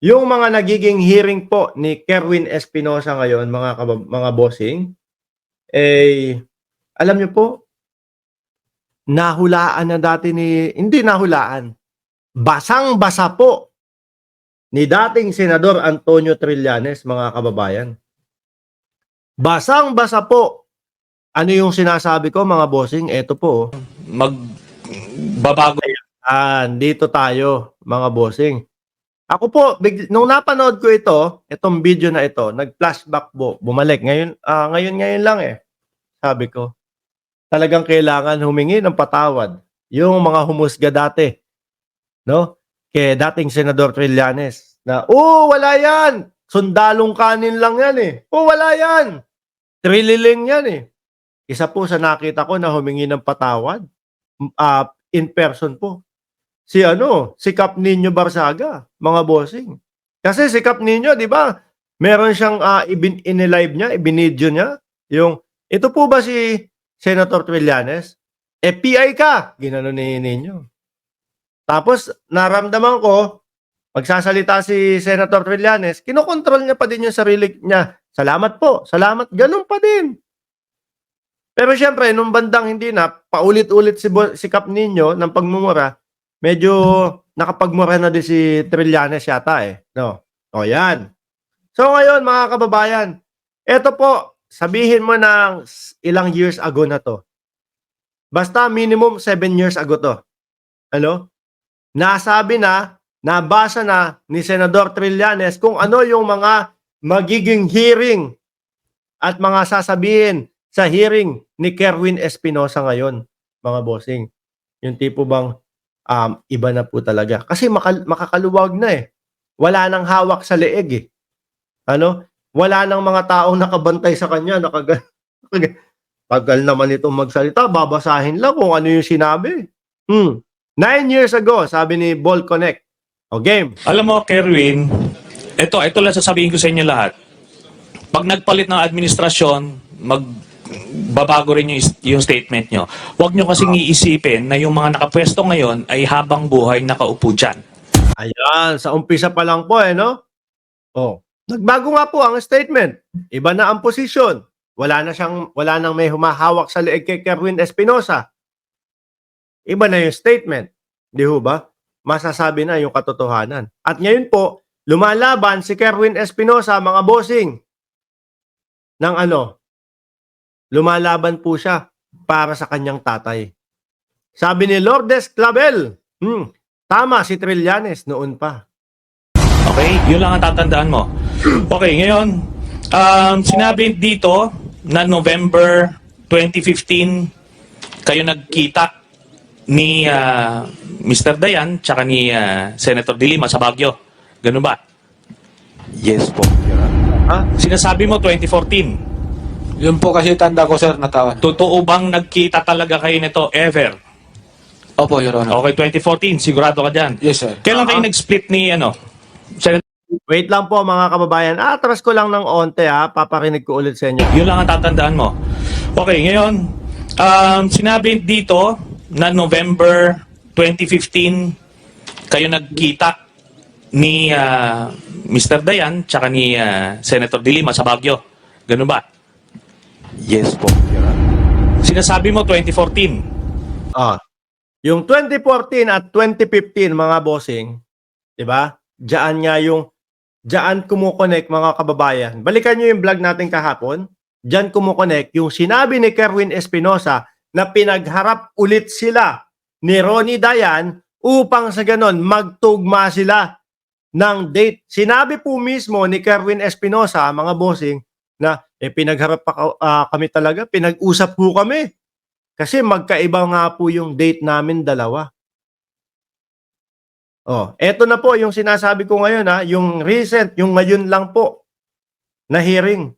Yung mga nagiging hearing po ni Kerwin Espinosa ngayon, mga bossing, eh, alam niyo po, nahulaan na dati hindi nahulaan, basang-basa po ni dating Senador Antonio Trillanes, mga kababayan. Basang-basa po. Ano yung sinasabi ko, mga bossing? Eto po. Magbabago. Dito tayo, mga bossing. Ako po, nung napanood ko itong video na ito, nag-flashback po, bumalik. Ngayon lang sabi ko, talagang kailangan humingi ng patawad yung mga humusga dati, no? Kay dating Senador Trillanes na, wala yan! Sundalong kanin lang yan wala yan! Trililing yan Isa po sa nakita ko na humingi ng patawad, in person po. Si Kap Nino Barsaga, mga bossing. Kasi si Kap Nino, di ba, meron siyang in-live niya, ibinidyo niya, yung, ito po ba si Senator Trillanes? PI ka! Ginano ni Nino. Tapos, naramdaman ko, magsasalita si Senator Trillanes, kinokontrol niya pa din yung sarili niya. Salamat po, salamat. Ganun pa din. Pero syempre, nung bandang hindi na, paulit-ulit si Kap Nino ng pagmumura, medyo nakapagmura na din si Trillanes yata no? O yan. So ngayon, mga kababayan, eto po, sabihin mo ng ilang years ago na to. Basta minimum 7 years ago to. Ano? Nasabi na, nabasa na ni Senador Trillanes kung ano yung mga magiging hearing at mga sasabihin sa hearing ni Kerwin Espinosa ngayon, mga bossing. Yung tipo bang iba na po talaga. Kasi makakaluwag na Wala nang hawak sa leeg Ano? Wala nang mga taong nakabantay sa kanya. Tagal naman itong magsalita. Babasahin lang kung ano yung sinabi. 9 years ago, sabi ni Ball Connect. O game. Alam mo, Kerwin, ito lang sasabihin ko sa inyo lahat. Pag nagpalit ng administrasyon, magbabago rin yung statement nyo. Huwag nyo kasing iisipin na yung mga nakapwesto ngayon ay habang buhay nakaupo dyan. Ayan, sa umpisa pa lang po no? Nagbago nga po ang statement. Iba na ang posisyon. Wala nang may humahawak sa leeg kay Kerwin Espinosa. Iba na yung statement. Di ho ba? Masasabi na yung katotohanan. At ngayon po, lumalaban si Kerwin Espinosa, mga bossing, ng lumalaban po siya para sa kanyang tatay. Sabi ni Lourdes Clavel, tama si Trillanes noon pa. Okay? Yun lang ang tatandaan mo. Okay, ngayon, sinabi dito na November 2015, kayo nagkita ni Mr. Dayan tsaka ni Senator De Lima sa Baguio. Ganun ba? Yes po. Sinasabi mo 2014. Yun po kasi tanda ko, sir, natawan. Totoo bang nagkita talaga kayo nito ever? Opo, Your Honor. Okay, 2014. Sigurado ka dyan. Yes, sir. Kailan kayo nag-split ni Senator? Wait lang po, mga kababayan. Atras ko lang ng onte paparinig ko ulit sa inyo. Yun lang ang tatandaan mo. Okay, ngayon, sinabi dito na November 2015, kayo nagkita ni Mr. Dayan tsaka ni Senator De Lima sa Baguio. Ganun ba? Yes po, Your Honor. Sinasabi mo 2014. Yung 2014 at 2015, mga bossing, di ba? Diyan kumukonek, mga kababayan. Balikan nyo yung vlog natin kahapon. Diyan kumukonek yung sinabi ni Kerwin Espinosa na pinagharap ulit sila ni Ronnie Dayan upang sa ganon magtugma sila ng date. Sinabi po mismo ni Kerwin Espinosa, mga bossing, na pinagharap pa kami talaga, pinag-usap po kami. Kasi magkaiba nga po yung date namin dalawa. Eto na po yung sinasabi ko ngayon yung recent, yung ngayon lang po na hearing.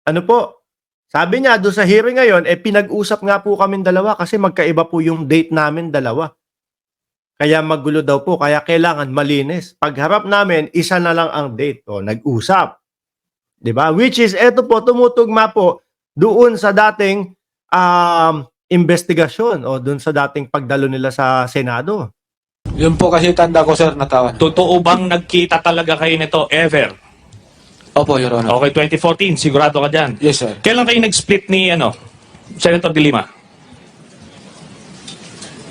Ano po? Sabi niya doon sa hearing ngayon, pinag-usap nga po kaming dalawa kasi magkaiba po yung date namin dalawa. Kaya magulo daw po, kaya kailangan malinis. Pagharap namin, isa na lang ang date. Nag-usap. 'Di ba? Which is, eto po, tumutugma po doon sa dating investigasyon o doon sa dating pagdalo nila sa Senado. Yun po kasi tanda ko, sir, natawan. Totoo bang nagkita talaga kayo nito ever? Opo, Your Honor. Okay, 2014, sigurado ka dyan. Yes, sir. Kailan kayo nag-split ni Senator De Lima?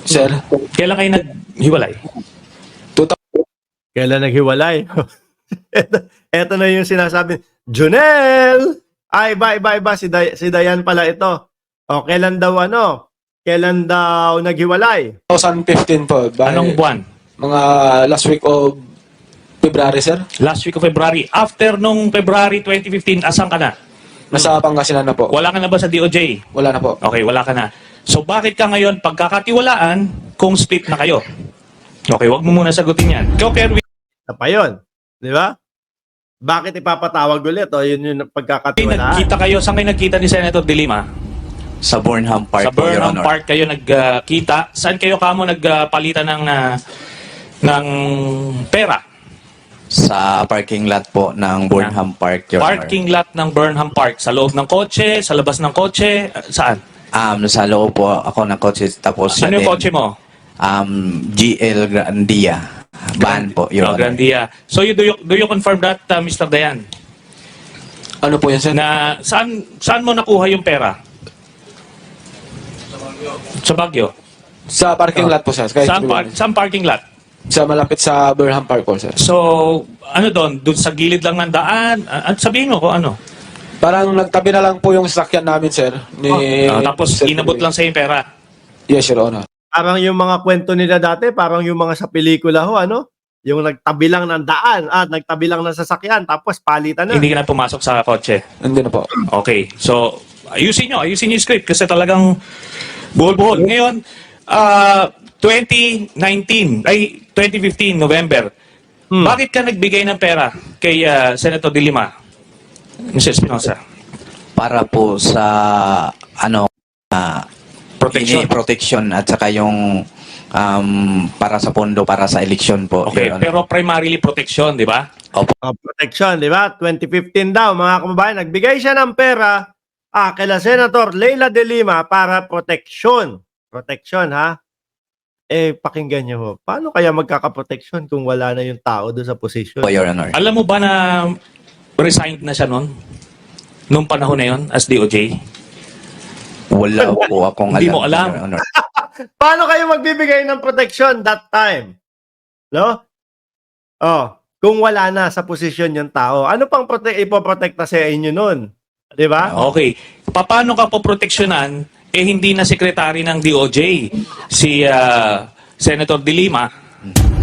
Sir, Kailan kayo naghiwalay? Kailan naghiwalay? Eto na yung sinasabi. Junel! Ay, iba. Si Dayan pala ito. O, kailan daw Kailan daw naghiwalay? 2015 po. Anong buwan? Mga last week of February, sir. Last week of February. After nung February 2015, asan ka na? Nasa Pangasinan na po. Wala ka na ba sa DOJ? Wala na po. Okay, wala ka na. So bakit ka ngayon pagkakatiwalaan kung split na kayo? Okay, wag mo muna sagutin yan. Compare with Isa pa yun. Di ba? Bakit ipapatawag ulit? O, yun yung pagkakatiwalaan. nagkita kayo, saan kayo nagkita ni Senator De Lima? Sa Burnham Park Sa po, Your Burnham Honor. Park kayo nagkita. Saan kayo kamo nagpalitan ng pera? Sa parking lot po ng Burnham Park, Your Parking lot ng Burnham Park. Sa loob ng kotse, sa labas ng kotse, saan? Honor. Sa loob po ako ng kotse, tapos siya Ano yung din, kotse mo? GL Grandia. Van po, Your No, Honor. Grandia. So do you confirm that, Mr. Dayan? Ano po yan, sir? Na saan mo nakuha yung pera? Sa Baguio. Sa parking lot po, sir. Kahit Saan parking lot? sa malapit sa Burnham Park po, sir. So, ano doon? Doon sa gilid lang ng daan? Sabihin mo kung ano. Parang nagtabi na lang po yung sasakyan namin, sir. Ni Tapos Sir inabot Tuloy. lang sa yung pera. Yes, Your Honor. Parang yung mga kwento nila dati, parang yung mga sa pelikula yung nagtabi lang ng daan at nagtabi lang ng sasakyan tapos palitan na. Hindi ka na pumasok sa kotse. Hindi na po. Okay. So, ayusin yung script kasi talagang buhol-buhol. Ngayon, 2015, November. Bakit ka nagbigay ng pera kay Senator De Lima? Mr. Espinosa. Para po sa, Protection. protection at saka yung para sa pondo, para sa eleksyon po, Okay, Your Honor. pero primarily protection, di ba? Protection, di ba? 2015 daw, mga kababayan, nagbigay siya ng pera kay Senator Leila De Lima para protection. Protection, ha? Pakinggan niyo ho. Paano kaya magkakaproteksyon kung wala na yung tao doon sa posisyon? Po, Your Honor. Alam mo ba na resigned na siya noon? Noong panahon na yon as DOJ? Wala po akong alam. Hindi mo alam. Your Honor. Paano kayo magbibigay ng protection that time? No? Kung wala na sa posisyon yung tao, ano pang ipoprotekta sa inyo nun? Di ba? Okay. Paano ka poproteksyonan hindi na sekretary ng DOJ si Senator De Lima?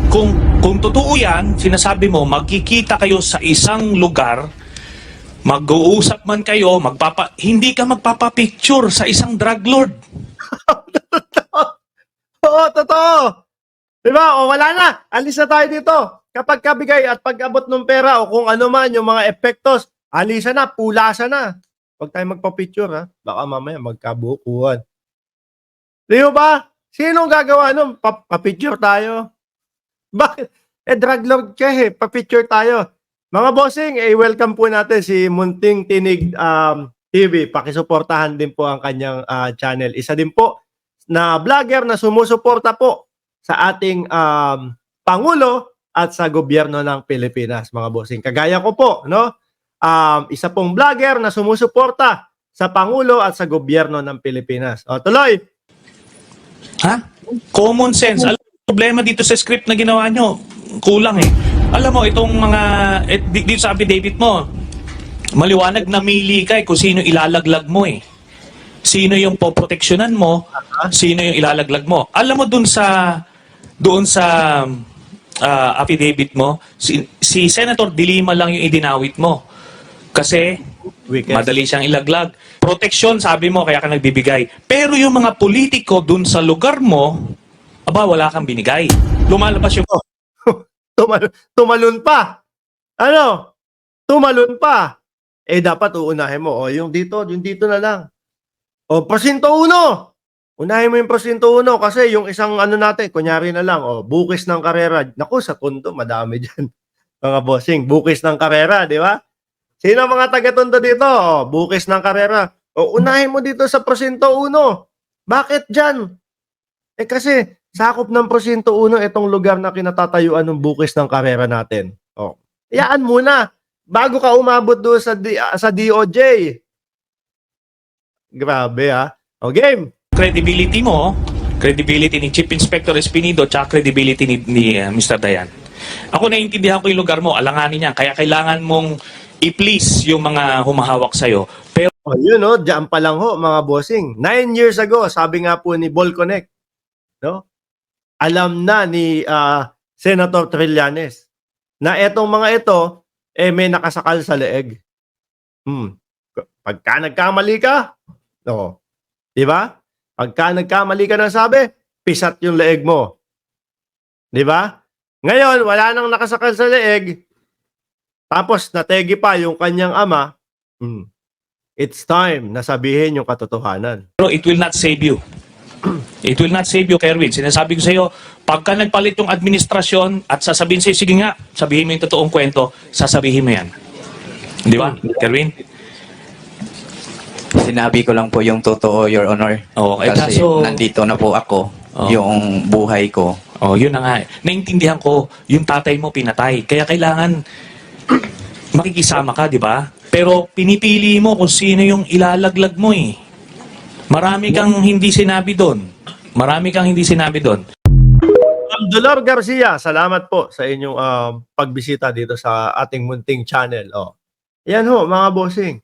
Kung totoo yan, sinasabi mo, magkikita kayo sa isang lugar, mag-uusap man kayo, hindi ka magpapapicture sa isang drug lord. Oo, totoo. Di ba? O wala na. Alis na tayo dito. Kapag kabigay at pag-abot ng pera o kung ano man yung mga epektos, alisan na, pulasan na. Huwag tayo magpa-picture, ha? Baka mamaya magkabukuhan. Di ba? Sinong gagawa nun? Pa-picture tayo. Bakit? Drug lord ka pa-picture tayo. Mga bossing, welcome po natin si Munting Tinig TV. Pakisuportahan din po ang kanyang channel. Isa din po na vlogger na sumusuporta po sa ating Pangulo at sa gobyerno ng Pilipinas, mga bossing. Kagaya ko po, no? Isa pong vlogger na sumusuporta sa Pangulo at sa gobyerno ng Pilipinas. O, tuloy! Ha? Common sense. Alam mo, problema dito sa script na ginawa nyo, kulang Alam mo, itong mga, dito sa affidavit mo, maliwanag na mili ka kung sino ilalaglag mo Sino yung poproteksyonan mo, sino yung ilalaglag mo. Alam mo doon sa affidavit mo, si Senator De Lima lang yung idinawit mo. Kasi madali siyang ilaglag. Proteksyon, sabi mo, kaya ka nagbibigay. Pero yung mga politiko dun sa lugar mo, wala kang binigay. Lumalabas yung... Tumalun pa. Ano? Tumalun pa. Dapat uunahin mo. Yung dito na lang. Porsyento 1. Unahin mo yung porsyento 1 kasi yung isang natin, kunyari na lang, bukis ng karera. Naku, sa Tondo, madami dyan. Mga bossing, bukis ng karera, di ba? Sino mga taga-Tondo dito? Bukis ng karera. Unahin mo dito sa porsyento 1. Bakit dyan? Kasi sakop ng porsyento 1 itong lugar na kinatatayuan ng bukis ng karera natin. Oh. Iyaan muna bago ka umabot doon sa DOJ. Grabe ha. O game. Credibility mo, credibility ni Chief Inspector Espinido, tsaka credibility ni Mr. Dayan. Ako naiintindihan ko yung lugar mo, alanganin niya, kaya kailangan mong i-please yung mga humahawak sa'yo. Pero O yun o, diyan pa lang ho mga bossing. 9 years ago, sabi nga po ni Ball Connect, no? Alam na ni Senator Trillanes na etong mga ito, may nakasakal sa leeg. Pagka nagkamali ka, no, di ba? Pagka nagkamali ka ng sabi, pisat yung leeg mo. Di ba? Ngayon, wala nang nakasakal sa leeg, tapos nategi pa yung kanyang ama, it's time na sabihin yung katotohanan. it will not save you. It will not save you, Kerwin. Sinasabi ko sa iyo, pagka nagpalit yung administrasyon at sasabihin sa'yo, sige nga, sabihin mo yung totoong kwento, sasabihin mo yan. Di ba, Kerwin? Sinabi ko lang po yung totoo, Your Honor. Oo, Kasi kaso- nandito na po ako, Oo. yung buhay ko. Oh, yun na nga. Naintindihan ko, yung tatay mo pinatay. Kaya kailangan makikisama ka, di ba? Pero pinipili mo kung sino yung ilalaglag mo eh. Marami kang hindi sinabi doon. Marami kang hindi sinabi doon. Dolor Garcia, salamat po sa inyong pagbisita dito sa ating munting channel. Oh. Yan ho, mga bossing.